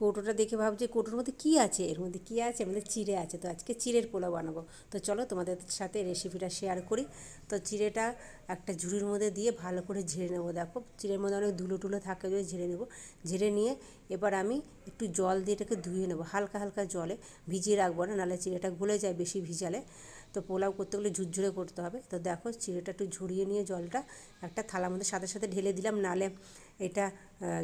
কৌটোটা দেখে ভাবছি কৌটোর মধ্যে কী আছে, এর মধ্যে কী আছে, আমাদের চিড়ে আছে। তো আজকে চিড়ের পোলাও বানাবো। তো চলো তোমাদের সাথে রেসিপিটা শেয়ার করি। তো চিড়েটা একটা ঝুড়ির মধ্যে দিয়ে ভালো করে ঝেড়ে নেবো। দেখো চিড়ের মধ্যে অনেক ধুলো টুলো থাকে, ওই ঝেড়ে নেবো। ঝেড়ে নিয়ে এবার আমি একটু জল দিয়ে এটাকে ধুয়ে নেবো, হালকা হালকা জলে, ভিজিয়ে রাখবো না, নাহলে চিড়েটা গলে যায় বেশি ভিজালে। তো পোলাও করতে গেলে ঝুরঝুরে করতে হবে। তো দেখো চিড়েটা একটু ঝরিয়ে নিয়ে জলটা একটা থালার মধ্যে সাথে সাথে ঢেলে দিলাম, নাহলে এটা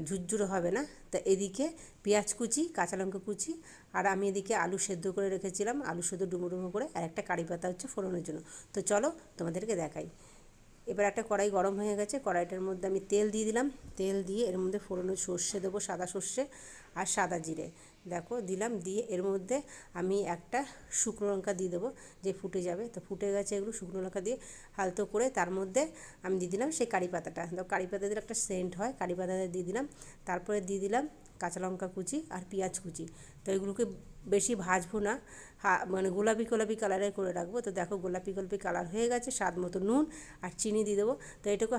ঝুরঝুরে হবে না। তো এদিকে পেঁয়াজ কুচি, কাঁচা লঙ্কা কুচি, আর আমি এদিকে আলু সেদ্ধ করে রেখেছিলাম, আলু সেদ্ধ ডুমো ডুমো করে, আর একটা কারি পাতা হচ্ছে ফোড়নের জন্য। তো চলো তোমাদেরকে দেখাই। এবার একটা কড়াই গরম হয়ে গেছে, কড়াইটার মধ্যে আমি তেল দিয়ে দিলাম। তেল দিয়ে এর মধ্যে ফোড়নের সর্ষে দেবো, সাদা সর্ষে আর সাদা জিরে দেখো দিলাম। দিয়ে এর মধ্যে আমি একটা শুকনো লঙ্কা দিয়ে দেবো, যে ফুটে যাবে। তো ফুটে গেছে এগুলো, শুকনো লঙ্কা দিয়ে হালতো করে তার মধ্যে আমি দিয়ে দিলাম সেই কারি পাতাটা। তো কারি পাতা দিলে একটা সেন্ট হয়, কারি পাতাটা দিয়ে দিলাম। তারপরে দিয়ে দিলাম কাঁচা লঙ্কা কুচি আর পেঁয়াজ কুচি। তো এগুলোকে বেশি ভাজবো না, মানে গোলাপি গোলাপি কালারের করে রাখবো। তো দেখো গোলাপি গোলাপি কালার হয়ে গেছে। স্বাদ মতো নুন আর চিনি দিয়ে দেবো। তো এটাকে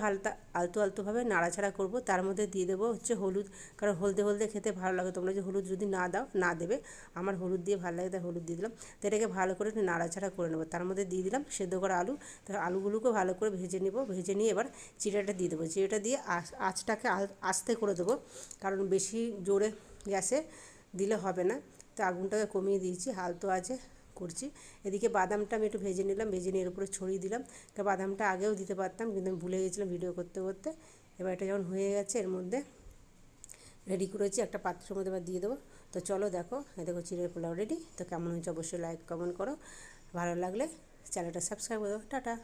আলতো আলতোভাবে নাড়াচাড়া করব। তার মধ্যে দিয়ে দেবো হচ্ছে হলুদ, কারণ হলদে হলদে খেতে ভালো লাগে। তোমরা যে হলুদ যদি না দাও না দেবে, আমার হলুদ দিয়ে ভালো লাগে তাই হলুদ দিয়ে দিলাম। তো এটাকে ভালো করে নাড়াচাড়া করে নেবো। তার মধ্যে দিয়ে দিলাম সেদ্ধ করা আলু। তো আলুগুলোকে ভালো করে ভেজে নেব। ভেজে নিয়ে এবার চিড়েটা দিয়ে দেবো। চিড়েটা দিয়ে আঁচটাকে আস্তে করে দেবো, কারণ বেশি জোরে গ্যাসে দিলে হবে না। তো আগুনটাকে কমিয়ে দিয়েছি, আলতো আছে করছি। এদিকে বাদামটা আমি একটু ভেজে নিলাম, ভেজে নিয়ে এর উপরে ছড়িয়ে দিলাম। তো বাদামটা আগেও দিতে পারতাম, কিন্তু আমি ভুলে গেছিলাম ভিডিও করতে করতে। এবার এটা যখন হয়ে গেছে, এর মধ্যে রেডি করেছি, একটা পাত্রের মধ্যে এবার দিয়ে দেবো। তো চলো দেখো, দেখো চিড়ের পোলাও রেডি। তো কেমন হয়েছে অবশ্যই লাইক কমেন্ট করো, ভালো লাগলে চ্যানেলটা সাবস্ক্রাইব করো। টাটা।